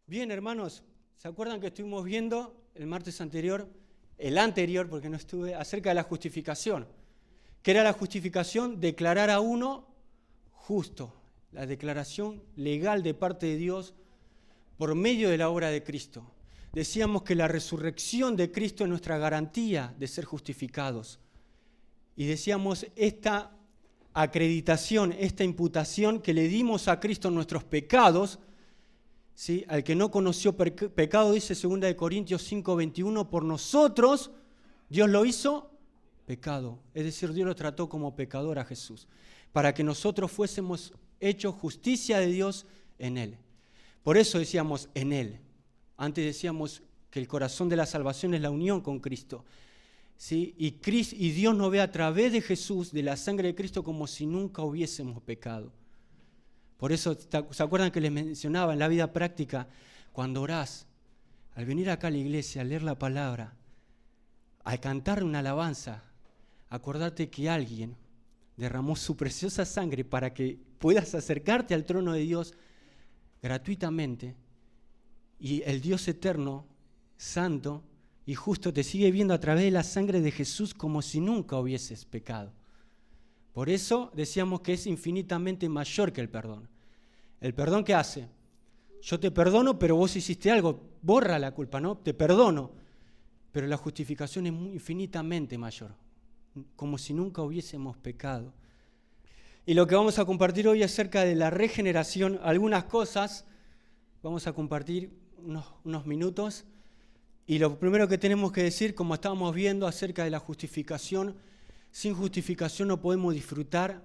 Bien, hermanos, ¿se acuerdan que estuvimos viendo el martes anterior, el anterior, porque no estuve, acerca de la justificación? ¿Qué era la justificación? Declarar a uno justo, la declaración legal de parte de Dios por medio de la obra de Cristo. Decíamos que la resurrección de Cristo es nuestra garantía de ser justificados. Y decíamos esta acreditación, esta imputación que le dimos a Cristo en nuestros pecados, ¿sí? Al que no conoció pecado, dice 2 Corintios 5:21, por nosotros Dios lo hizo pecado. Es decir, Dios lo trató como pecador a Jesús, para que nosotros fuésemos hechos justicia de Dios en Él. Por eso decíamos en Él. Antes decíamos que el corazón de la salvación es la unión con Cristo. ¿Sí? Y Dios nos ve a través de Jesús, de la sangre de Cristo, como si nunca hubiésemos pecado. Por eso, ¿se acuerdan que les mencionaba en la vida práctica? Cuando orás, al venir acá a la iglesia, a leer la palabra, al cantar una alabanza, acordarte que alguien derramó su preciosa sangre para que puedas acercarte al trono de Dios gratuitamente, y el Dios eterno, santo y justo te sigue viendo a través de la sangre de Jesús como si nunca hubieses pecado. Por eso decíamos que es infinitamente mayor que el perdón. ¿El perdón qué hace? Yo te perdono, pero vos hiciste algo, borra la culpa, ¿no? Te perdono. Pero la justificación es infinitamente mayor, como si nunca hubiésemos pecado. Y lo que vamos a compartir hoy acerca de la regeneración, algunas cosas, vamos a compartir unos minutos. Y lo primero que tenemos que decir, como estábamos viendo acerca de la justificación, sin justificación no podemos disfrutar,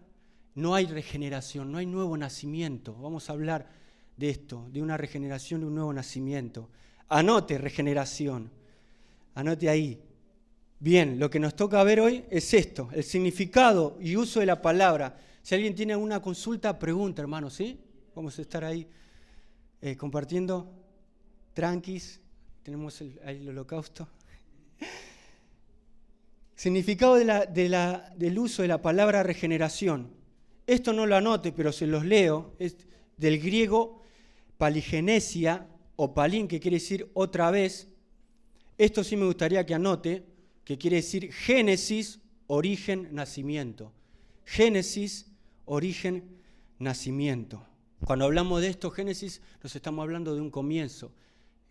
no hay regeneración, no hay nuevo nacimiento. Vamos a hablar de esto, de una regeneración, de un nuevo nacimiento. Anote regeneración, anote ahí. Bien, lo que nos toca ver hoy es esto, el significado y uso de la palabra. Si alguien tiene alguna consulta, pregunta, hermano, ¿sí? Vamos a estar ahí compartiendo, tranquis. Tenemos ahí el holocausto. Significado del uso de la palabra regeneración. Esto no lo anote, pero se los leo. Es del griego paligenesia o palín, que quiere decir otra vez. Esto sí me gustaría que anote, que quiere decir Génesis, origen, nacimiento. Génesis, origen, nacimiento. Cuando hablamos de esto, Génesis, nos estamos hablando de un comienzo.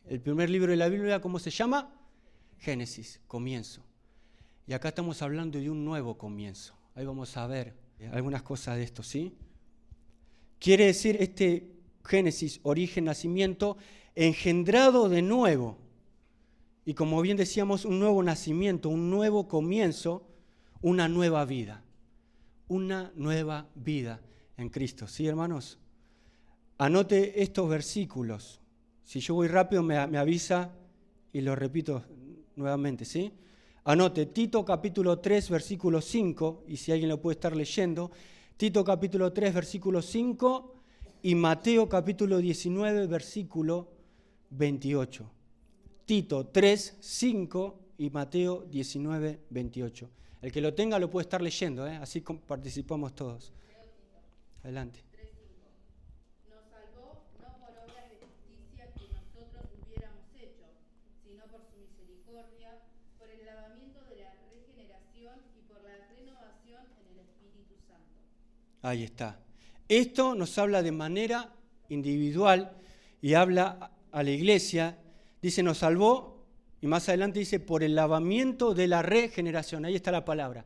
El primer libro de la Biblia, ¿cómo se llama? Génesis, comienzo. Y acá estamos hablando de un nuevo comienzo. Ahí vamos a ver algunas cosas de esto, ¿sí? Quiere decir este Génesis, origen, nacimiento, engendrado de nuevo. Y como bien decíamos, un nuevo nacimiento, un nuevo comienzo, una nueva vida. Una nueva vida en Cristo, ¿sí, hermanos? Anote estos versículos. Si yo voy rápido me avisa y lo repito nuevamente, ¿sí? Anote Tito capítulo 3, versículo 5, y si alguien lo puede estar leyendo, Tito capítulo 3, versículo 5, y Mateo capítulo 19, versículo 28. Tito 3, 5 y Mateo 19, 28. El que lo tenga lo puede estar leyendo, así participamos todos. Adelante. Ahí está. Esto nos habla de manera individual y habla a la iglesia. Dice, nos salvó, y más adelante dice, por el lavamiento de la regeneración. Ahí está la palabra,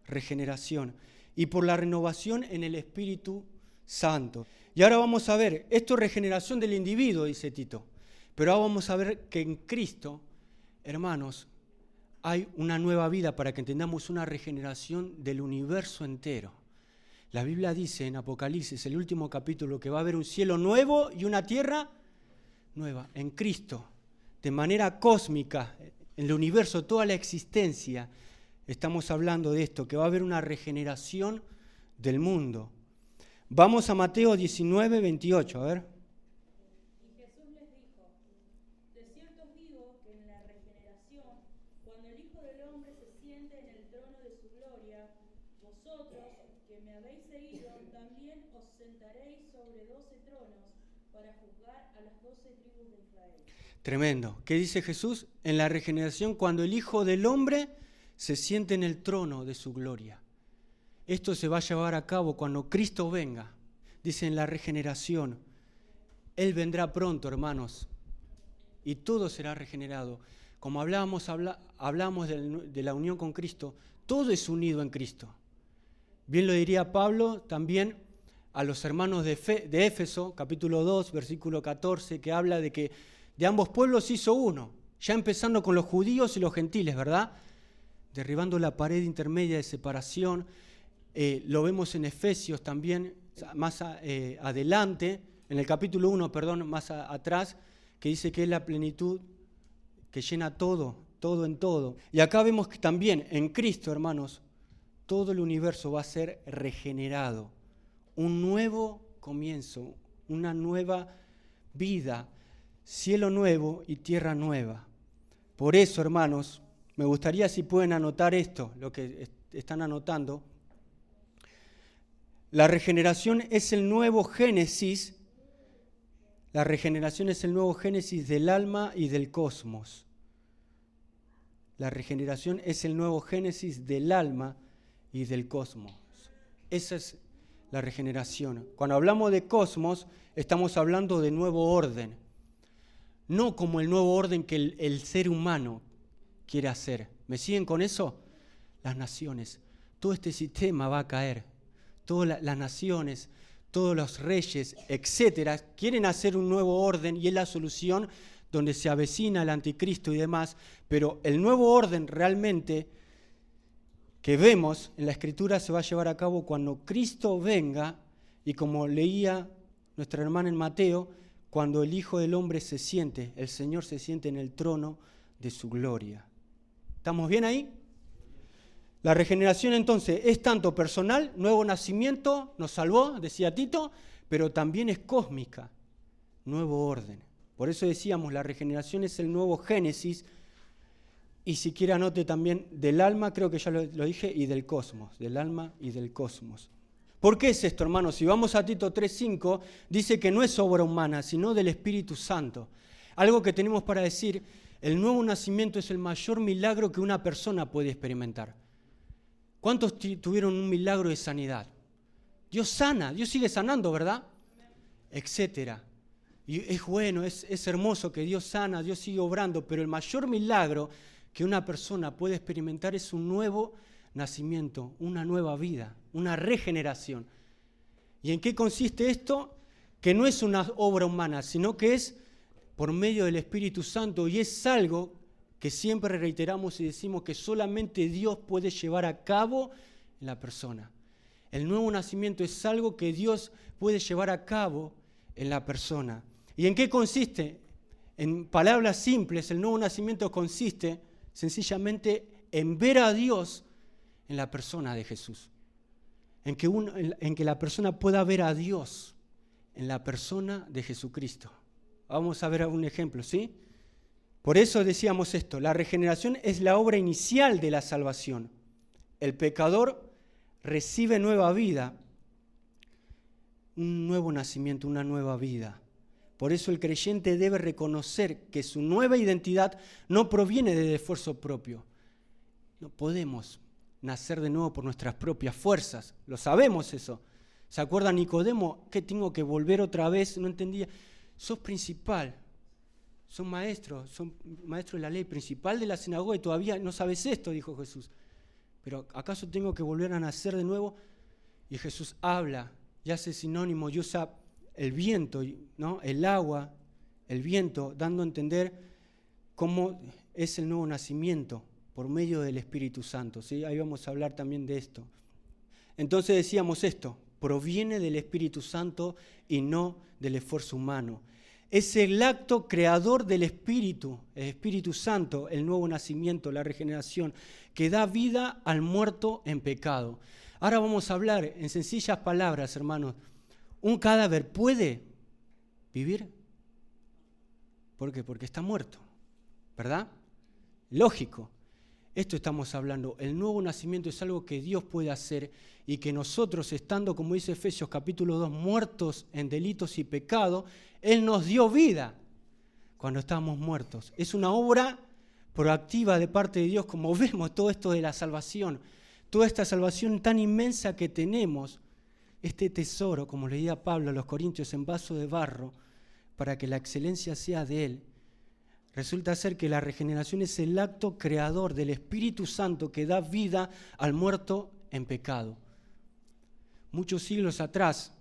regeneración. Y por la renovación en el Espíritu Santo. Y ahora vamos a ver, esto es regeneración del individuo, dice Tito. Pero ahora vamos a ver que en Cristo, hermanos, hay una nueva vida para que entendamos una regeneración del universo entero. La Biblia dice en Apocalipsis, el último capítulo, que va a haber un cielo nuevo y una tierra nueva en Cristo. De manera cósmica, en el universo, toda la existencia, estamos hablando de esto, que va a haber una regeneración del mundo. Vamos a Mateo 19, 28, a ver. para juzgar a las 12 tribus de Israel. Tremendo. ¿Qué dice Jesús? En la regeneración, cuando el Hijo del Hombre se siente en el trono de su gloria. Esto se va a llevar a cabo cuando Cristo venga. Dice en la regeneración. Él vendrá pronto, hermanos, y todo será regenerado. Como hablamos de la unión con Cristo, todo es unido en Cristo. Bien lo diría Pablo también a los hermanos de Éfeso, capítulo 2, versículo 14, que habla de que de ambos pueblos hizo uno, ya empezando con los judíos y los gentiles, ¿verdad? Derribando la pared intermedia de separación. Lo vemos en Efesios también, más adelante, en el capítulo 1, más atrás, que dice que es la plenitud que llena todo en todo. Y acá vemos que también en Cristo, hermanos, todo el universo va a ser regenerado. Un nuevo comienzo, una nueva vida, cielo nuevo y tierra nueva. Por eso, hermanos, me gustaría si pueden anotar esto, lo que están anotando. La regeneración es el nuevo Génesis. La regeneración es el nuevo Génesis del alma y del cosmos. La regeneración es el nuevo Génesis del alma y del cosmos. Esa es la regeneración. Cuando hablamos de cosmos, estamos hablando de nuevo orden. No como el nuevo orden que el ser humano quiere hacer. ¿Me siguen con eso? Las naciones. Todo este sistema va a caer. Todas las naciones, todos los reyes, etcétera, quieren hacer un nuevo orden y es la solución donde se avecina el anticristo y demás, pero el nuevo orden realmente que vemos en la Escritura se va a llevar a cabo cuando Cristo venga y como leía nuestra hermana en Mateo, cuando el Hijo del Hombre se siente, el Señor se siente en el trono de su gloria. ¿Estamos bien ahí? La regeneración entonces es tanto personal, nuevo nacimiento, nos salvó, decía Tito, pero también es cósmica, nuevo orden. Por eso decíamos, la regeneración es el nuevo Génesis, y si quiere anote también del alma, creo que ya lo dije, y del cosmos, del alma y del cosmos. ¿Por qué es esto, hermanos? Si vamos a Tito 3:5, dice que no es obra humana, sino del Espíritu Santo. Algo que tenemos para decir, el nuevo nacimiento es el mayor milagro que una persona puede experimentar. ¿Cuántos tuvieron un milagro de sanidad? Dios sana, Dios sigue sanando, ¿verdad? Etcétera. Y es bueno, es hermoso que Dios sana, Dios sigue obrando, pero el mayor milagro que una persona puede experimentar es un nuevo nacimiento, una nueva vida, una regeneración. ¿Y en qué consiste esto? Que no es una obra humana, sino que es por medio del Espíritu Santo y es algo que siempre reiteramos y decimos que solamente Dios puede llevar a cabo en la persona. El nuevo nacimiento es algo que Dios puede llevar a cabo en la persona. ¿Y en qué consiste? En palabras simples, el nuevo nacimiento consiste sencillamente en ver a Dios en la persona de Jesús. En que la persona pueda ver a Dios en la persona de Jesucristo. Vamos a ver un ejemplo, ¿sí? Por eso decíamos esto, la regeneración es la obra inicial de la salvación. El pecador recibe nueva vida, un nuevo nacimiento, una nueva vida. Por eso el creyente debe reconocer que su nueva identidad no proviene del esfuerzo propio. No podemos nacer de nuevo por nuestras propias fuerzas, lo sabemos eso. ¿Se acuerdan Nicodemo? ¿Qué tengo que volver otra vez? No entendía. Sos principal. Son maestros de la ley, principal de la sinagoga y todavía no sabes esto, dijo Jesús. Pero ¿acaso tengo que volver a nacer de nuevo? Y Jesús habla y hace sinónimo y usa el viento, ¿no? El agua, el viento, dando a entender cómo es el nuevo nacimiento por medio del Espíritu Santo. ¿Sí? Ahí vamos a hablar también de esto. Entonces decíamos esto, proviene del Espíritu Santo y no del esfuerzo humano. Es el acto creador del Espíritu, el Espíritu Santo, el nuevo nacimiento, la regeneración, que da vida al muerto en pecado. Ahora vamos a hablar en sencillas palabras, hermanos. ¿Un cadáver puede vivir? ¿Por qué? Porque está muerto, ¿verdad? Lógico. Esto estamos hablando. El nuevo nacimiento es algo que Dios puede hacer y que nosotros, estando, como dice Efesios capítulo 2, muertos en delitos y pecado, Él nos dio vida cuando estábamos muertos. Es una obra proactiva de parte de Dios, como vemos todo esto de la salvación, toda esta salvación tan inmensa que tenemos, este tesoro, como leía Pablo a los Corintios, en vaso de barro, para que la excelencia sea de Él. Resulta ser que la regeneración es el acto creador del Espíritu Santo que da vida al muerto en pecado. Muchos siglos atrás,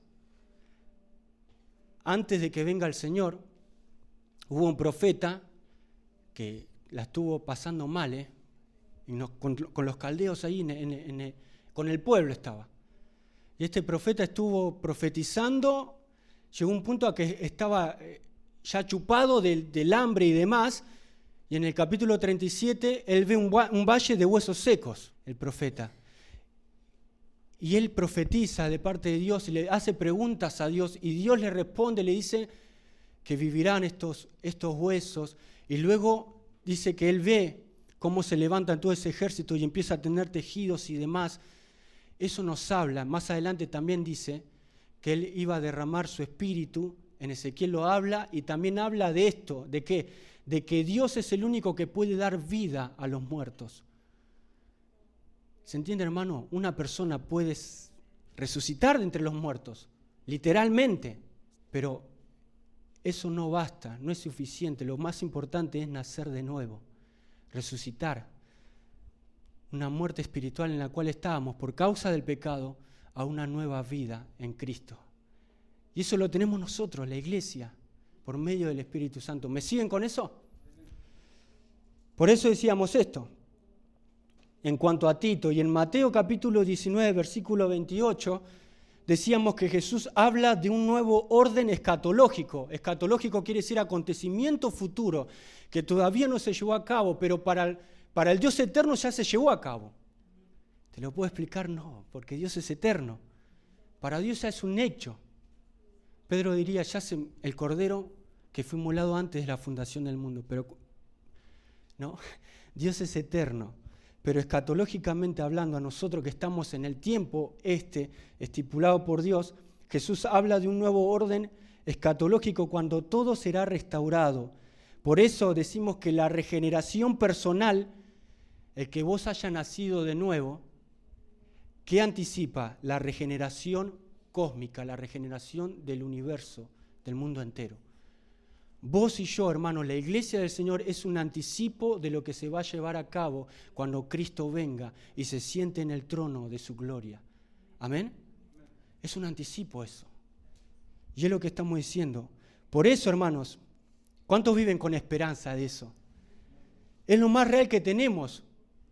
antes de que venga el Señor, hubo un profeta que la estuvo pasando mal, y con los caldeos ahí, con el pueblo estaba. Y este profeta estuvo profetizando, llegó un punto a que estaba ya chupado del hambre y demás, y en el capítulo 37 él ve un valle de huesos secos, el profeta. Y él profetiza de parte de Dios y le hace preguntas a Dios, y Dios le responde, le dice que vivirán estos huesos, y luego dice que él ve cómo se levanta todo ese ejército y empieza a tener tejidos y demás. Eso nos habla, más adelante también dice que él iba a derramar su espíritu. En Ezequiel lo habla y también habla de esto, ¿de qué? De que Dios es el único que puede dar vida a los muertos. ¿Se entiende, hermano? Una persona puede resucitar de entre los muertos, literalmente, pero eso no basta, no es suficiente. Lo más importante es nacer de nuevo, resucitar. Una muerte espiritual en la cual estábamos por causa del pecado a una nueva vida en Cristo. Y eso lo tenemos nosotros, la iglesia, por medio del Espíritu Santo. ¿Me siguen con eso? Por eso decíamos esto. En cuanto a Tito, y en Mateo capítulo 19, versículo 28, decíamos que Jesús habla de un nuevo orden escatológico. Escatológico quiere decir acontecimiento futuro, que todavía no se llevó a cabo, pero para el Dios eterno ya se llevó a cabo. ¿Te lo puedo explicar? No, porque Dios es eterno. Para Dios ya es un hecho. Pedro diría, ya es el Cordero que fue inmolado antes de la fundación del mundo. Pero no, Dios es eterno. Pero escatológicamente hablando, a nosotros que estamos en el tiempo estipulado por Dios, Jesús habla de un nuevo orden escatológico cuando todo será restaurado. Por eso decimos que la regeneración personal, el que vos haya nacido de nuevo, ¿qué anticipa? La regeneración cósmica, la regeneración del universo, del mundo entero. Vos y yo, hermanos, la iglesia del Señor es un anticipo de lo que se va a llevar a cabo cuando Cristo venga y se siente en el trono de su gloria. ¿Amén? Es un anticipo eso. Y es lo que estamos diciendo. Por eso, hermanos, ¿cuántos viven con esperanza de eso? Es lo más real que tenemos.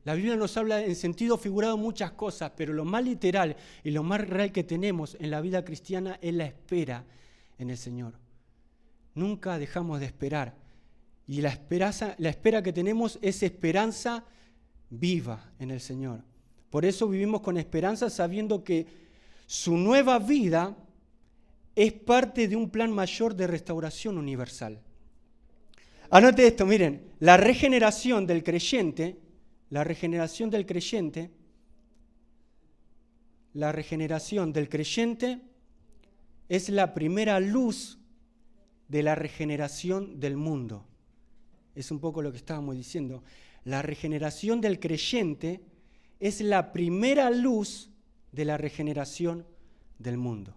La Biblia nos habla en sentido figurado muchas cosas, pero lo más literal y lo más real que tenemos en la vida cristiana es la espera en el Señor. Nunca dejamos de esperar. Y la espera que tenemos es esperanza viva en el Señor. Por eso vivimos con esperanza sabiendo que su nueva vida es parte de un plan mayor de restauración universal. Anote esto, miren, la regeneración del creyente es la primera luz de la regeneración del mundo. Es un poco lo que estábamos diciendo. La regeneración del creyente es la primera luz de la regeneración del mundo.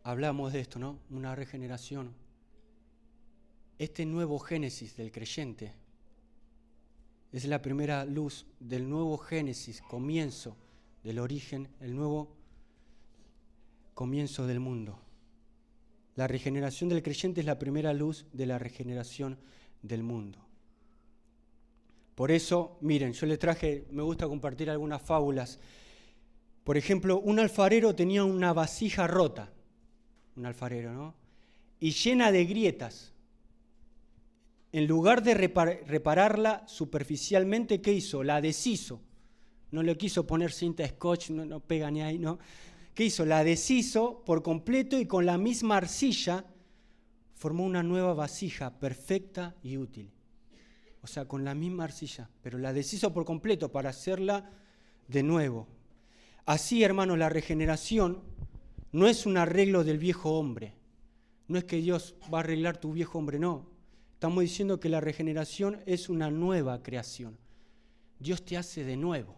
Hablamos de esto, ¿no? Una regeneración. Este nuevo génesis del creyente es la primera luz del nuevo génesis, comienzo del origen, el nuevo comienzo del mundo. La regeneración del creyente es la primera luz de la regeneración del mundo. Por eso, miren, yo les traje, me gusta compartir algunas fábulas. Por ejemplo, un alfarero tenía una vasija rota, un alfarero, ¿no? Y llena de grietas. En lugar de repararla superficialmente, ¿qué hizo? La deshizo. No le quiso poner cinta scotch, no pega ni ahí, ¿no? ¿Qué hizo? La deshizo por completo y con la misma arcilla formó una nueva vasija perfecta y útil. o sea, con la misma arcilla, pero la deshizo por completo para hacerla de nuevo. Así, hermanos, la regeneración no es un arreglo del viejo hombre. No es que Dios va a arreglar tu viejo hombre, no. Estamos diciendo que la regeneración es una nueva creación. Dios te hace de nuevo.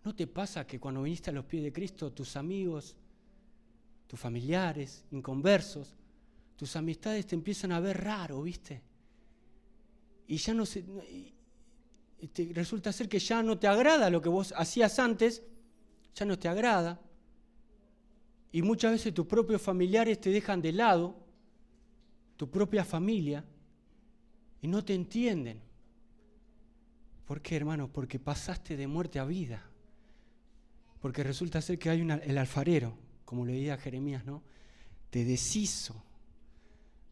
¿No te pasa que cuando viniste a los pies de Cristo, tus amigos, tus familiares, inconversos, tus amistades te empiezan a ver raro, ¿viste? Y ya no se, resulta ser que ya no te agrada lo que vos hacías antes, ya no te agrada. Y muchas veces tus propios familiares te dejan de lado, tu propia familia, y no te entienden. ¿Por qué, hermanos? Porque pasaste de muerte a vida. Porque resulta ser que hay el alfarero, como le diría Jeremías, ¿no? Te deshizo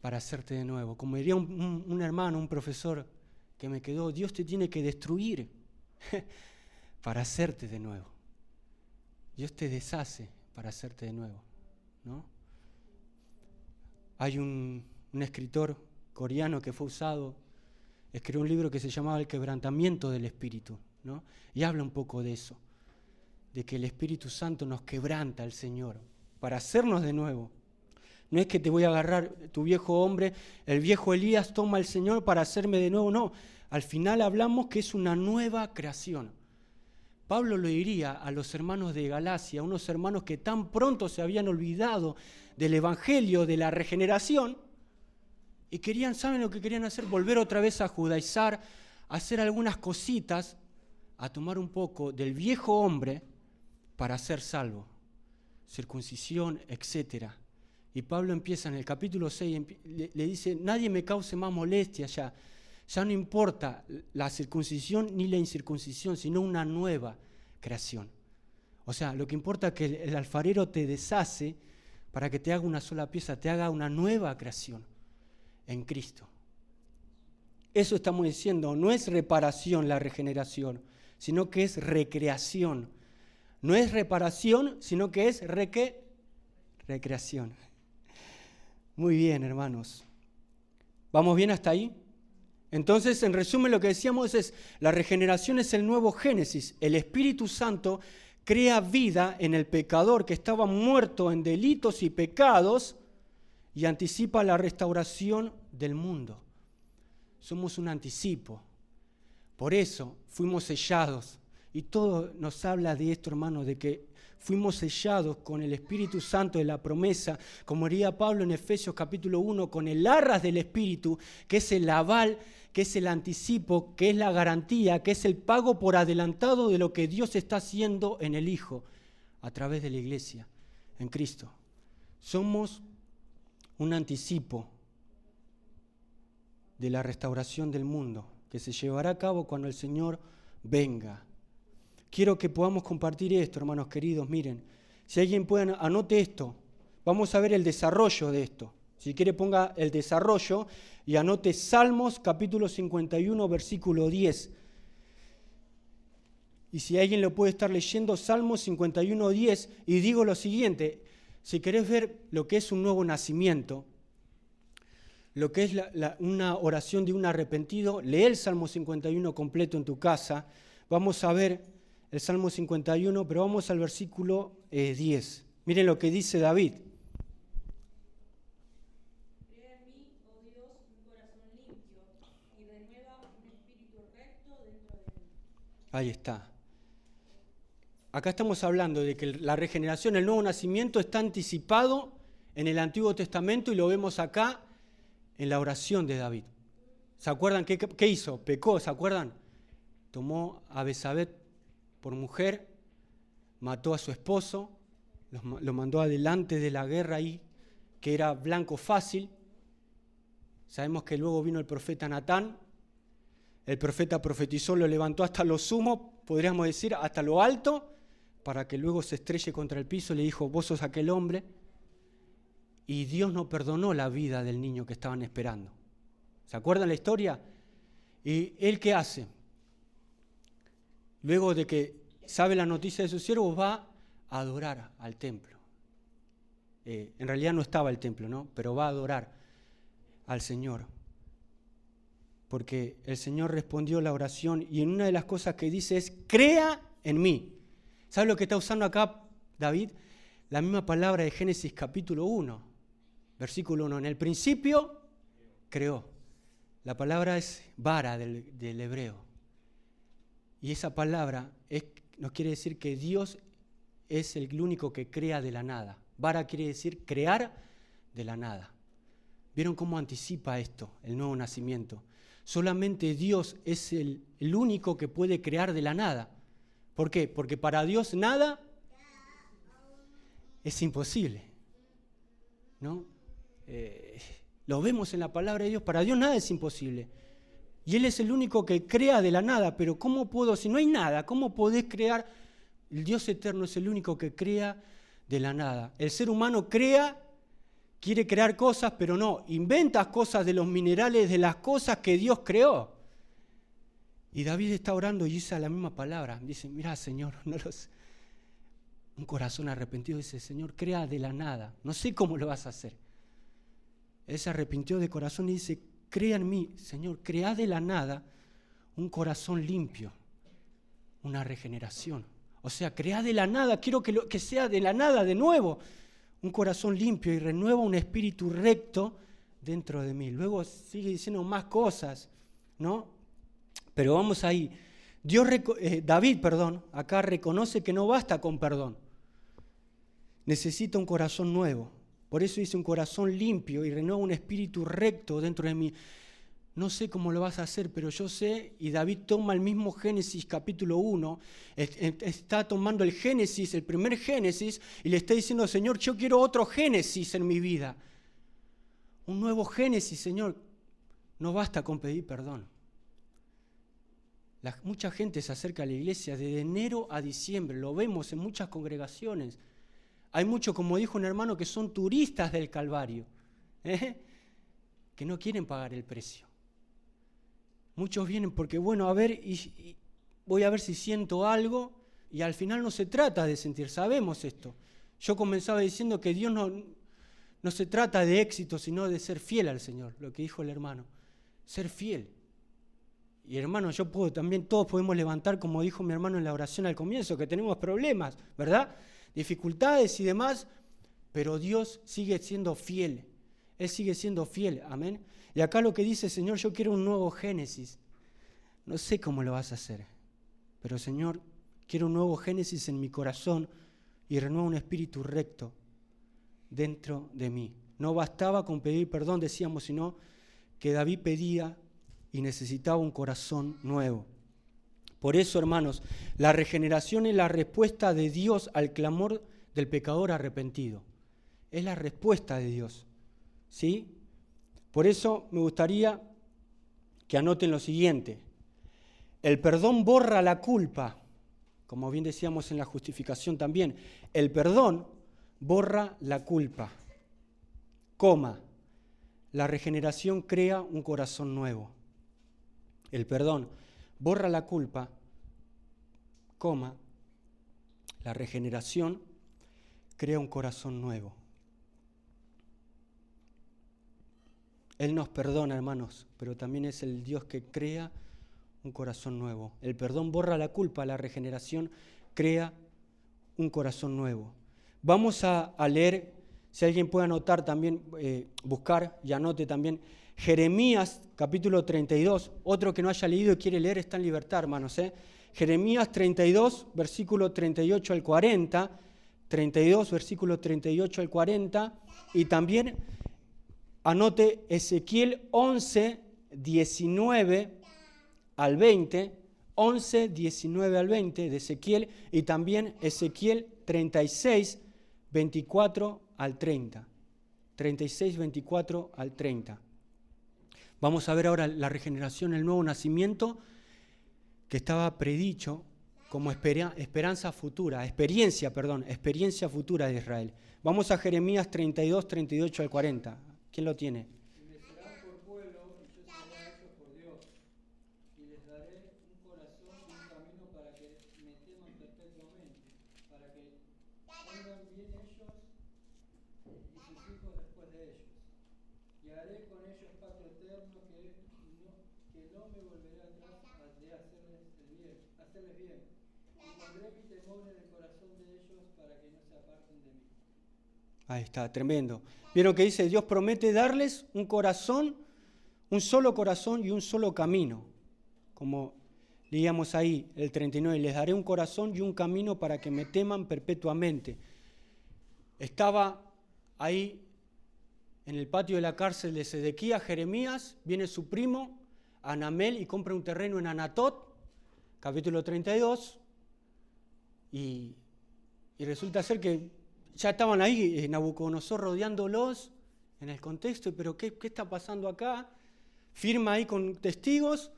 para hacerte de nuevo. Como diría un hermano, un profesor que me quedó, Dios te tiene que destruir para hacerte de nuevo. Dios te deshace para hacerte de nuevo, ¿no? Hay un escritor coreano que fue usado, escribió un libro que se llamaba El quebrantamiento del espíritu, ¿no? Y habla un poco de eso, de que el Espíritu Santo nos quebranta al Señor para hacernos de nuevo. No es que te voy a agarrar tu viejo hombre, el viejo Elías toma al Señor para hacerme de nuevo, no. Al final hablamos que es una nueva creación. Pablo lo diría a los hermanos de Galacia, unos hermanos que tan pronto se habían olvidado del evangelio, de la regeneración, y querían, ¿saben lo que querían hacer? Volver otra vez a judaizar, a hacer algunas cositas, a tomar un poco del viejo hombre para ser salvo, circuncisión, etc. Y Pablo empieza en el capítulo 6, le dice, nadie me cause más molestia ya. Ya no importa la circuncisión ni la incircuncisión, sino una nueva creación. O sea, lo que importa es que el alfarero te deshace para que te haga una sola pieza, te haga una nueva creación en Cristo. Eso estamos diciendo, no es reparación la regeneración, sino que es recreación. No es reparación, sino que es recreación. Muy bien, hermanos. ¿Vamos bien hasta ahí? Entonces, en resumen, lo que decíamos es, la regeneración es el nuevo Génesis. El Espíritu Santo crea vida en el pecador que estaba muerto en delitos y pecados y anticipa la restauración del mundo. Somos un anticipo. Por eso fuimos sellados. Y todo nos habla de esto, hermanos, de que fuimos sellados con el Espíritu Santo de la promesa, como diría Pablo en Efesios capítulo 1, con el arras del Espíritu, que es el aval, que es el anticipo, que es la garantía, que es el pago por adelantado de lo que Dios está haciendo en el Hijo, a través de la iglesia, en Cristo. Somos un anticipo de la restauración del mundo, que se llevará a cabo cuando el Señor venga. Quiero que podamos compartir esto, hermanos queridos. Miren, si alguien puede, anote esto. Vamos a ver el desarrollo de esto. Si quiere, ponga el desarrollo y anote Salmos capítulo 51, versículo 10. Y si alguien lo puede estar leyendo, Salmos 51, 10, y digo lo siguiente. Si querés ver lo que es un nuevo nacimiento, lo que es una oración de un arrepentido, lee el Salmo 51 completo en tu casa. Vamos a ver el Salmo 51, pero vamos al versículo 10. Miren lo que dice David. Crea en mí, oh Dios, un corazón limpio, y renueva un espíritu recto dentro de mí. Ahí está. Acá estamos hablando de que la regeneración, el nuevo nacimiento está anticipado en el Antiguo Testamento y lo vemos acá en la oración de David. ¿Se acuerdan qué hizo? Pecó, ¿se acuerdan? Tomó a Betsabé por mujer, mató a su esposo, lo mandó adelante de la guerra ahí, que era blanco fácil. Sabemos que luego vino el profeta Natán, el profeta profetizó, lo levantó hasta lo sumo, podríamos decir, hasta lo alto, para que luego se estrelle contra el piso, le dijo, vos sos aquel hombre, y Dios no perdonó la vida del niño que estaban esperando. ¿Se acuerdan la historia? ¿Y él qué hace? Luego de que sabe la noticia de sus siervos, va a adorar al templo. En realidad no estaba el templo, ¿no? Pero va a adorar al Señor. porque el Señor respondió la oración y en una de las cosas que dice es, crea en mí. ¿Sabe lo que está usando acá David? La misma palabra de Génesis capítulo 1, versículo 1. En el principio creó. La palabra es vara del hebreo. Y esa palabra nos quiere decir que Dios es el único que crea de la nada. Vara quiere decir crear de la nada. ¿Vieron cómo anticipa esto, el nuevo nacimiento? Solamente Dios es el único que puede crear de la nada. ¿Por qué? Porque para Dios nada es imposible, ¿no? Lo vemos en la palabra de Dios, para Dios nada es imposible. Y Él es el único que crea de la nada, pero ¿cómo puedo, si no hay nada, cómo podés crear? El Dios eterno es el único que crea de la nada. El ser humano crea, quiere crear cosas, pero no, inventa cosas de los minerales, de las cosas que Dios creó. Y David está orando y usa la misma palabra. Dice, mirá, Señor, un corazón arrepentido dice, Señor, crea de la nada. No sé cómo lo vas a hacer. Él se arrepintió de corazón y dice, crea en mí, Señor, crea de la nada un corazón limpio, una regeneración. O sea, crea de la nada, quiero que sea de la nada de nuevo, un corazón limpio y renueva un espíritu recto dentro de mí. Luego sigue diciendo más cosas, ¿no? Pero vamos ahí. David, acá reconoce que no basta con perdón. Necesita un corazón nuevo. Por eso dice un corazón limpio y renueva un espíritu recto dentro de mí. No sé cómo lo vas a hacer, pero yo sé, y David toma el mismo Génesis capítulo 1, está tomando el Génesis, el primer Génesis, y le está diciendo, Señor, yo quiero otro Génesis en mi vida. Un nuevo Génesis, Señor. No basta con pedir perdón. Mucha gente se acerca a la iglesia de enero a diciembre, lo vemos en muchas congregaciones. Hay muchos, como dijo un hermano, que son turistas del Calvario, que no quieren pagar el precio. Muchos vienen porque, bueno, a ver, y voy a ver si siento algo, y al final no se trata de sentir, sabemos esto. Yo comenzaba diciendo que Dios no se trata de éxito, sino de ser fiel al Señor, lo que dijo el hermano, ser fiel. Y hermano, todos podemos levantar, como dijo mi hermano en la oración al comienzo, que tenemos problemas, ¿verdad? Dificultades y demás, pero Dios sigue siendo fiel. Él sigue siendo fiel, amén. Y acá lo que dice, Señor, yo quiero un nuevo Génesis. No sé cómo lo vas a hacer, pero Señor, quiero un nuevo Génesis en mi corazón y renueva un espíritu recto dentro de mí. No bastaba con pedir perdón, decíamos, sino que David pedía y necesitaba un corazón nuevo. Por eso, hermanos, la regeneración es la respuesta de Dios al clamor del pecador arrepentido. Es la respuesta de Dios, ¿sí? Por eso me gustaría que anoten lo siguiente. El perdón borra la culpa, como bien decíamos en la justificación también. El perdón borra la culpa, la regeneración crea un corazón nuevo. El perdón borra la culpa, la regeneración crea un corazón nuevo. Él nos perdona, hermanos, pero también es el Dios que crea un corazón nuevo. El perdón borra la culpa, la regeneración crea un corazón nuevo. Vamos a leer, si alguien puede anotar también, buscar y anote también, Jeremías capítulo 32, otro que no haya leído y quiere leer está en libertad, hermanos. Jeremías 32, versículo 38 al 40, 32, versículo 38 al 40, y también anote Ezequiel 11, 19 al 20, 11, 19 al 20 de Ezequiel, y también Ezequiel 36, 24 al 30. 36, 24 al 30. Vamos a ver ahora la regeneración, el nuevo nacimiento que estaba predicho como experiencia futura de Israel. Vamos a Jeremías 32, 38 al 40. ¿Quién lo tiene? Y me serán por pueblo, y yo seré a ellos por Dios, y les daré un corazón y un camino para que me teman perpetuamente, para que tengan bien ellos y sus hijos después de ellos. Y haré con ellos pacto eterno que que no me volveré atrás de hacerles bien. Y pondré mi temor en el corazón de ellos para que no se aparten de mí. Ahí está, tremendo. ¿Vieron que dice? Dios promete darles un corazón, un solo corazón y un solo camino. Como leíamos ahí, el 39, les daré un corazón y un camino para que me teman perpetuamente. Estaba ahí en el patio de la cárcel de Sedequías, Jeremías, viene su primo, Anamel, y compra un terreno en Anatot, capítulo 32, y resulta ser que ya estaban ahí, Nabucodonosor rodeándolos en el contexto, pero ¿qué está pasando acá? Firma ahí con testigos,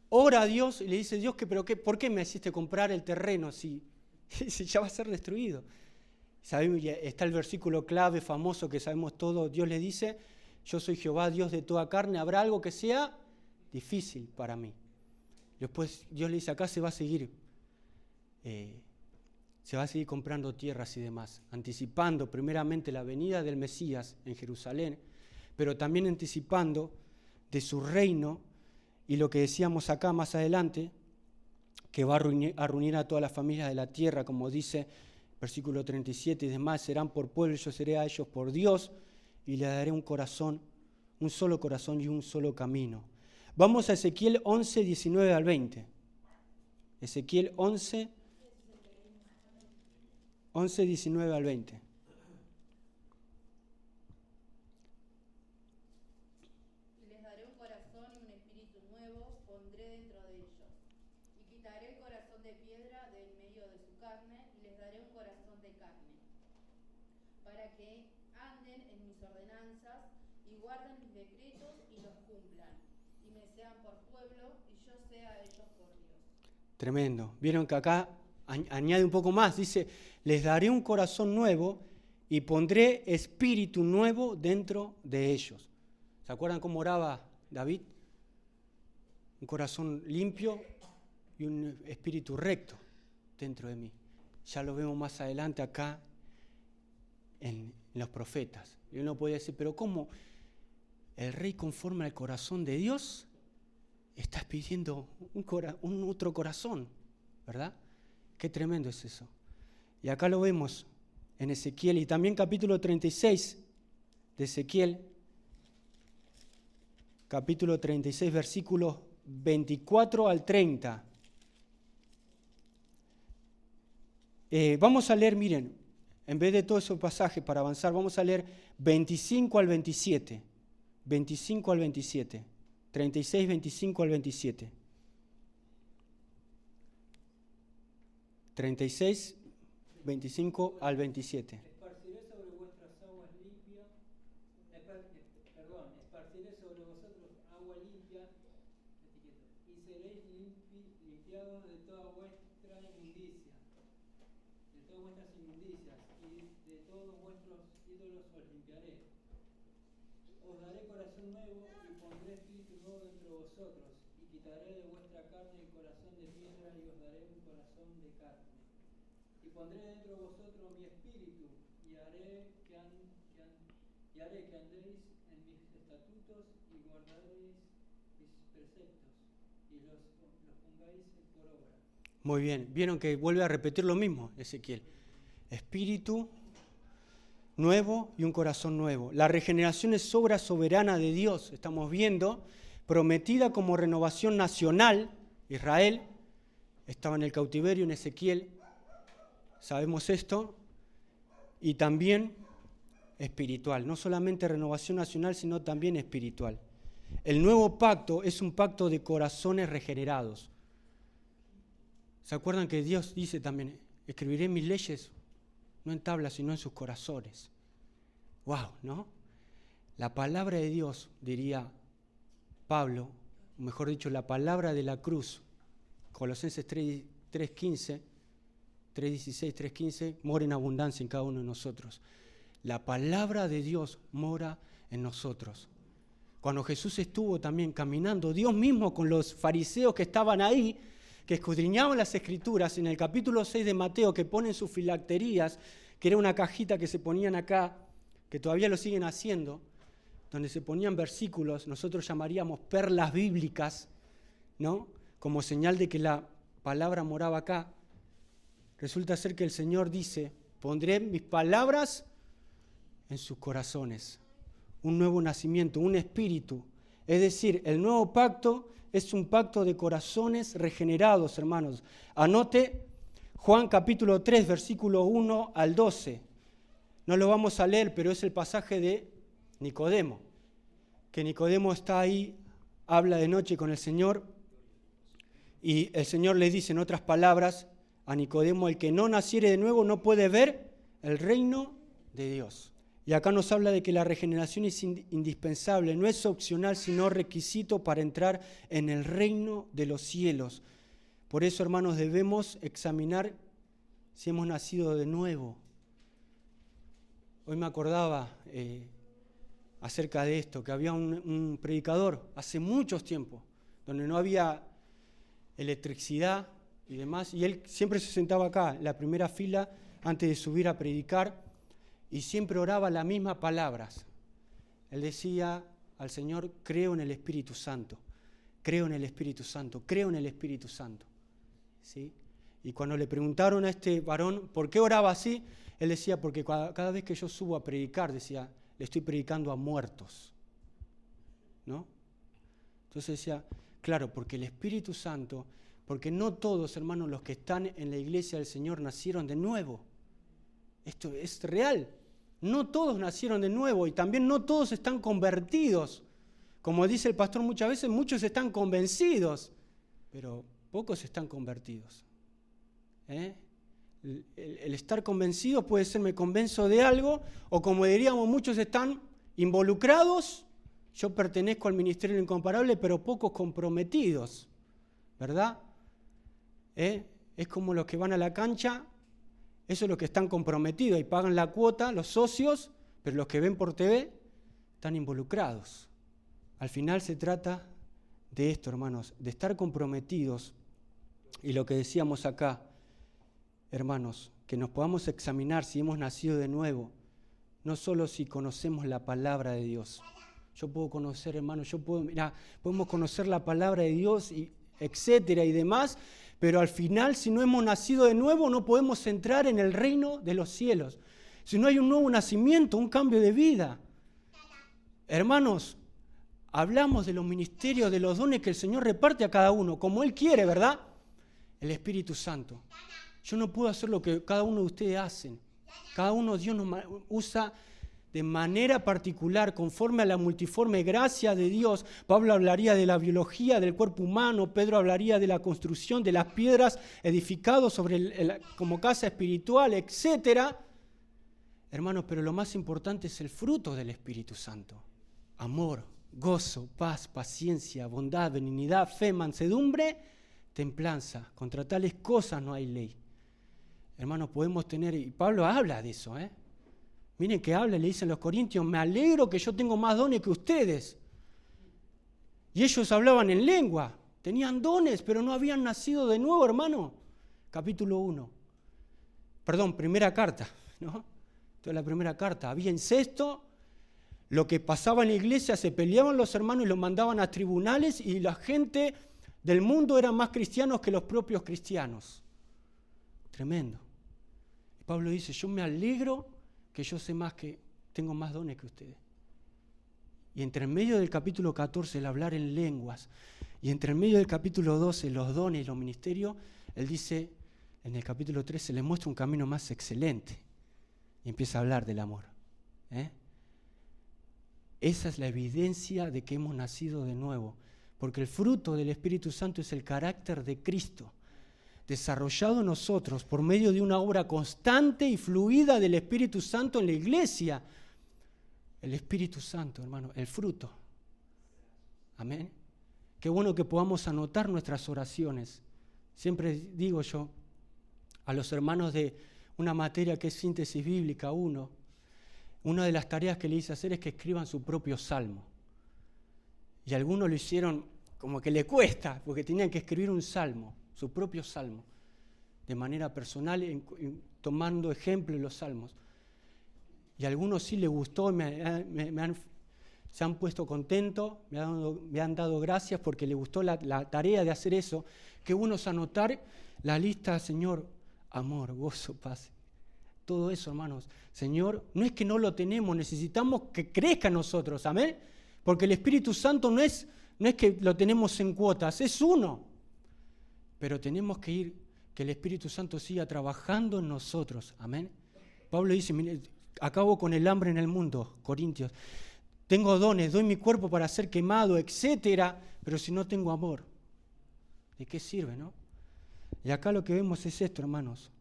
ora a Dios y le dice, Dios, ¿por qué me hiciste comprar el terreno si ya va a ser destruido? Sabemos, está el versículo clave, famoso, que sabemos todos. Dios le dice, yo soy Jehová, Dios de toda carne, ¿habrá algo que sea difícil para mí? Después Dios le dice, acá se va a seguir comprando tierras y demás, anticipando primeramente la venida del Mesías en Jerusalén, pero también anticipando de su reino y lo que decíamos acá más adelante, que va a reunir a todas las familias de la tierra, como dice versículo 37 y demás, serán por pueblo, yo seré a ellos por Dios, y le daré un corazón, un solo corazón y un solo camino. Vamos a Ezequiel 11, 19 al 20. Ezequiel 11, 19 al 20. Les daré un corazón y un espíritu nuevo, pondré dentro de ellos. Y quitaré el corazón de piedra del medio de su carne, y les daré un corazón de carne, para que anden en mis ordenanzas, y guarden mis decretos, y los cumplan, y me sean por pueblo, y yo sea a ellos por Dios. Tremendo. Vieron que acá añade un poco más, dice, les daré un corazón nuevo y pondré espíritu nuevo dentro de ellos. ¿Se acuerdan cómo oraba David? Un corazón limpio y un espíritu recto dentro de mí. Ya lo vemos más adelante acá en los profetas. Y uno puede decir, pero ¿cómo el rey conforme al corazón de Dios está pidiendo un otro corazón? ¿Verdad? Qué tremendo es eso. Y acá lo vemos en Ezequiel y también capítulo 36 de Ezequiel, capítulo 36, versículos 24 al 30. Vamos a leer, miren, en vez de todo ese pasaje para avanzar, vamos a leer 25 al 27. 25 al 27. 36, 25 al 27. 36, 25 al 27. Esparciré sobre vuestras aguas limpias, esparciré sobre vosotros agua limpia, y seréis limpiados de toda vuestra inmundicia, de todas vuestras inmundicias, y de todos vuestros ídolos os limpiaré. Os daré corazón nuevo y pondré espíritu nuevo dentro de vosotros, y quitaré de vuestra carne el corazón de piedra y os daré un corazón de carne. Y pondré dentro de vosotros mi espíritu y haré que andéis en mis estatutos y guardaréis mis preceptos y los pongáis por obra. Muy bien, vieron que vuelve a repetir lo mismo, Ezequiel. Espíritu nuevo y un corazón nuevo. La regeneración es obra soberana de Dios, estamos viendo, prometida como renovación nacional. Israel estaba en el cautiverio en Ezequiel, sabemos esto, y también espiritual, no solamente renovación nacional, sino también espiritual. El nuevo pacto es un pacto de corazones regenerados. ¿Se acuerdan que Dios dice también, escribiré mis leyes no en tablas, sino en sus corazones? ¡Wow! ¿No? La palabra de Dios, diría Pablo, o mejor dicho, la palabra de la cruz, Colosenses 3:15, 3:16, 3:15, mora en abundancia en cada uno de nosotros. La palabra de Dios mora en nosotros. Cuando Jesús estuvo también caminando, Dios mismo con los fariseos que estaban ahí, que escudriñaban las Escrituras, en el capítulo 6 de Mateo, que ponen sus filacterías, que era una cajita que se ponían acá, que todavía lo siguen haciendo, donde se ponían versículos, nosotros llamaríamos perlas bíblicas, ¿no? Como señal de que la palabra moraba acá, resulta ser que el Señor dice, pondré mis palabras en sus corazones. Un nuevo nacimiento, un espíritu. Es decir, el nuevo pacto es un pacto de corazones regenerados, hermanos. Anote Juan capítulo 3, versículo 1 al 12. No lo vamos a leer, pero es el pasaje de Nicodemo. Que Nicodemo está ahí, habla de noche con el Señor, y el Señor le dice en otras palabras a Nicodemo, el que no naciere de nuevo no puede ver el reino de Dios. Y acá nos habla de que la regeneración es indispensable, no es opcional, sino requisito para entrar en el reino de los cielos. Por eso, hermanos, debemos examinar si hemos nacido de nuevo. Hoy me acordaba acerca de esto, que había un predicador hace muchos tiempos, donde no había electricidad y demás, y él siempre se sentaba acá, en la primera fila, antes de subir a predicar, y siempre oraba las mismas palabras. Él decía al Señor, creo en el Espíritu Santo, creo en el Espíritu Santo, creo en el Espíritu Santo. ¿Sí? Y cuando le preguntaron a este varón por qué oraba así, él decía, porque cada vez que yo subo a predicar, decía, le estoy predicando a muertos. ¿No? Entonces decía, claro, porque el Espíritu Santo, porque no todos, hermanos, los que están en la iglesia del Señor nacieron de nuevo. Esto es real. No todos nacieron de nuevo y también no todos están convertidos. Como dice el pastor muchas veces, muchos están convencidos, pero pocos están convertidos. El estar convencido puede ser me convenzo de algo, o como diríamos, muchos están involucrados. Yo pertenezco al ministerio incomparable, pero pocos comprometidos, ¿verdad? Es como los que van a la cancha. Eso es los que están comprometidos y pagan la cuota, los socios, pero los que ven por TV están involucrados. Al final se trata de esto, hermanos, de estar comprometidos. Y lo que decíamos acá, hermanos, que nos podamos examinar si hemos nacido de nuevo, no solo si conocemos la palabra de Dios. Yo puedo conocer, hermanos, podemos conocer la palabra de Dios, y etcétera y demás, pero al final, si no hemos nacido de nuevo, no podemos entrar en el reino de los cielos. Si no hay un nuevo nacimiento, un cambio de vida. Hermanos, hablamos de los ministerios, de los dones que el Señor reparte a cada uno, como Él quiere, ¿verdad? El Espíritu Santo. Yo no puedo hacer lo que cada uno de ustedes hacen. Cada uno Dios nos usa de manera particular, conforme a la multiforme gracia de Dios. Pablo hablaría de la biología del cuerpo humano, Pedro hablaría de la construcción de las piedras edificadas sobre como casa espiritual, etc. Hermanos, pero lo más importante es el fruto del Espíritu Santo. Amor, gozo, paz, paciencia, bondad, benignidad, fe, mansedumbre, templanza. Contra tales cosas no hay ley. Hermanos, podemos tener, y Pablo habla de eso, Miren que habla, le dicen los corintios, me alegro que yo tengo más dones que ustedes. Y ellos hablaban en lengua, tenían dones, pero no habían nacido de nuevo, hermano. Capítulo 1. Perdón, primera carta, ¿no? Entonces la primera carta, había incesto, lo que pasaba en la iglesia, se peleaban los hermanos y los mandaban a tribunales, y la gente del mundo eran más cristianos que los propios cristianos. Tremendo. Y Pablo dice, yo me alegro que yo sé más, que tengo más dones que ustedes. Y entre el medio del capítulo 14, el hablar en lenguas, y entre el medio del capítulo 12, los dones y los ministerios, él dice, en el capítulo 13, les muestra un camino más excelente. Y empieza a hablar del amor. Esa es la evidencia de que hemos nacido de nuevo, porque el fruto del Espíritu Santo es el carácter de Cristo, desarrollado en nosotros por medio de una obra constante y fluida del Espíritu Santo en la iglesia. El Espíritu Santo, hermano, el fruto. Amén. Qué bueno que podamos anotar nuestras oraciones. Siempre digo yo a los hermanos de una materia que es síntesis bíblica 1, una de las tareas que le hice hacer es que escriban su propio salmo. Y algunos lo hicieron como que le cuesta, porque tenían que escribir un salmo, su propio salmo, de manera personal, tomando ejemplo de los salmos. Y a algunos sí les gustó, me han se han puesto contentos, me han dado gracias porque les gustó la tarea de hacer eso. Qué bueno es anotar la lista, Señor, amor, gozo, paz. Todo eso, hermanos. Señor, no es que no lo tenemos, necesitamos que crezca en nosotros, amén. Porque el Espíritu Santo no es que lo tenemos en cuotas, es uno. Pero tenemos que el Espíritu Santo siga trabajando en nosotros, amén. Pablo dice, mire, acabo con el hambre en el mundo, Corintios. Tengo dones, doy mi cuerpo para ser quemado, etcétera, pero si no tengo amor, ¿de qué sirve, no? Y acá lo que vemos es esto, hermanos.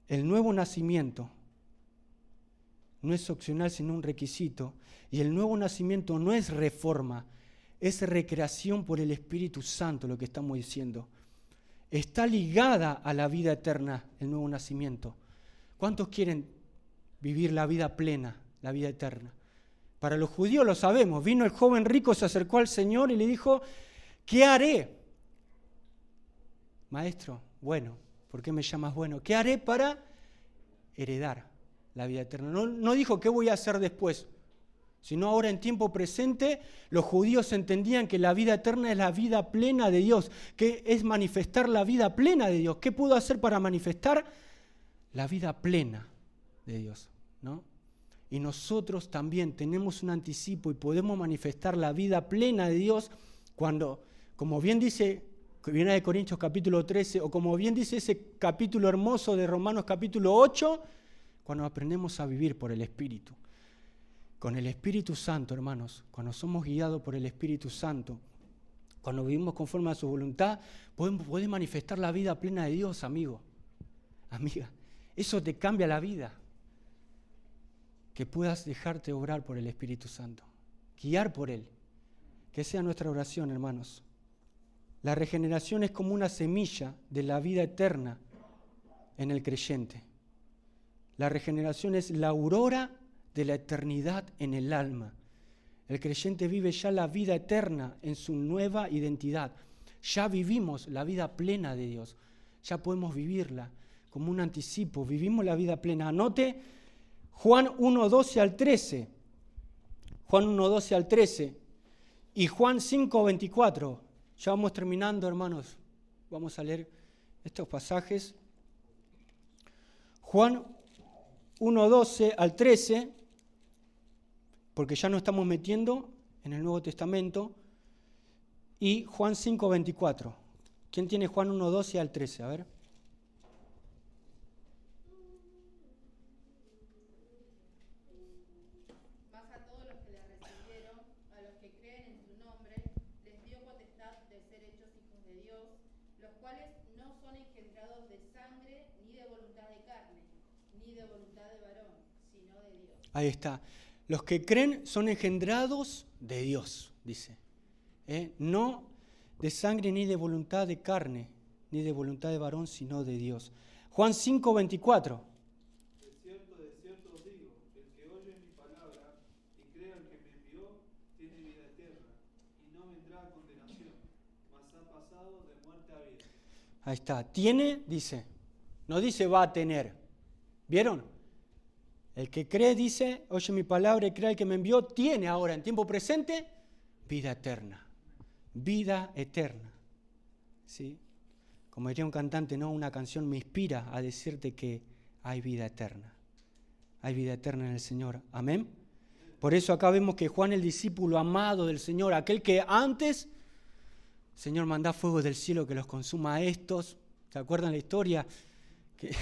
El nuevo nacimiento no es opcional, sino un requisito. Y el nuevo nacimiento no es reforma, es recreación por el Espíritu Santo, lo que estamos diciendo. Está ligada a la vida eterna, el nuevo nacimiento. ¿Cuántos quieren vivir la vida plena, la vida eterna? Para los judíos lo sabemos. Vino el joven rico, se acercó al Señor y le dijo, ¿qué haré? Maestro, bueno, ¿por qué me llamas bueno? ¿Qué haré para heredar la vida eterna? No dijo qué voy a hacer después, sino ahora en tiempo presente los judíos entendían que la vida eterna es la vida plena de Dios, que es manifestar la vida plena de Dios. ¿Qué puedo hacer para manifestar la vida plena de Dios? ¿No? Y nosotros también tenemos un anticipo y podemos manifestar la vida plena de Dios cuando, como bien dice, viene de Corintios capítulo 13, o como bien dice ese capítulo hermoso de Romanos capítulo 8, cuando aprendemos a vivir por el Espíritu. Con el Espíritu Santo, hermanos, cuando somos guiados por el Espíritu Santo, cuando vivimos conforme a su voluntad, podemos manifestar la vida plena de Dios, amigo, amiga. Eso te cambia la vida. Que puedas dejarte obrar por el Espíritu Santo, guiar por Él. Que sea nuestra oración, hermanos. La regeneración es como una semilla de la vida eterna en el creyente. La regeneración es la aurora de la eternidad en el alma. El creyente vive ya la vida eterna en su nueva identidad. Ya vivimos la vida plena de Dios. Ya podemos vivirla como un anticipo. Vivimos la vida plena. Anote Juan 1:12 al 13. Juan 1:12 al 13. Y Juan 5:24. Ya vamos terminando, hermanos. Vamos a leer estos pasajes. Juan 1:12 al 13, porque ya nos estamos metiendo en el Nuevo Testamento. Y Juan 5:24. ¿Quién tiene Juan 1:12 al 13? A ver. Ahí está. Los que creen son engendrados de Dios, dice. No de sangre ni de voluntad de carne, ni de voluntad de varón, sino de Dios. Juan 5:24. De cierto os digo, el que oye mi palabra y crea al que me envió, tiene vida eterna, y no vendrá a condenación, mas ha pasado de muerte a vida. Ahí está. Tiene, dice. No dice va a tener. ¿Vieron? El que cree, dice, oye mi palabra y crea el que me envió, tiene ahora, en tiempo presente, vida eterna. Vida eterna. ¿Sí? Como diría un cantante, ¿no? Una canción me inspira a decirte que hay vida eterna. Hay vida eterna en el Señor. Amén. Por eso acá vemos que Juan, el discípulo amado del Señor, aquel que antes, Señor, manda fuego del cielo que los consuma a estos. ¿Se acuerdan la historia? Que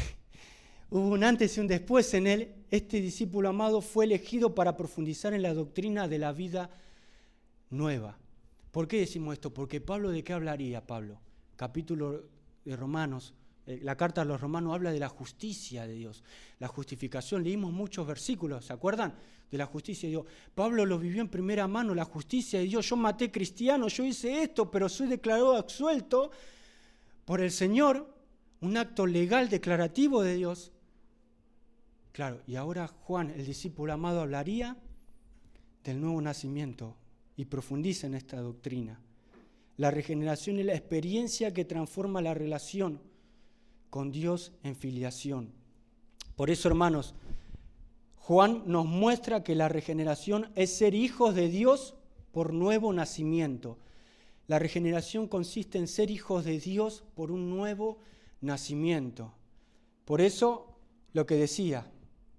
hubo un antes y un después en él. Este discípulo amado fue elegido para profundizar en la doctrina de la vida nueva. ¿Por qué decimos esto? Porque Pablo, ¿de qué hablaría Pablo? Capítulo de Romanos, la carta a los Romanos habla de la justicia de Dios, la justificación. Leímos muchos versículos, ¿se acuerdan? De la justicia de Dios. Pablo lo vivió en primera mano, la justicia de Dios. Yo maté cristianos, yo hice esto, pero soy declarado absuelto por el Señor, un acto legal declarativo de Dios. Claro, y ahora Juan, el discípulo amado, hablaría del nuevo nacimiento y profundiza en esta doctrina. La regeneración es la experiencia que transforma la relación con Dios en filiación. Por eso, hermanos, Juan nos muestra que la regeneración es ser hijos de Dios por nuevo nacimiento. La regeneración consiste en ser hijos de Dios por un nuevo nacimiento. Por eso, lo que decía,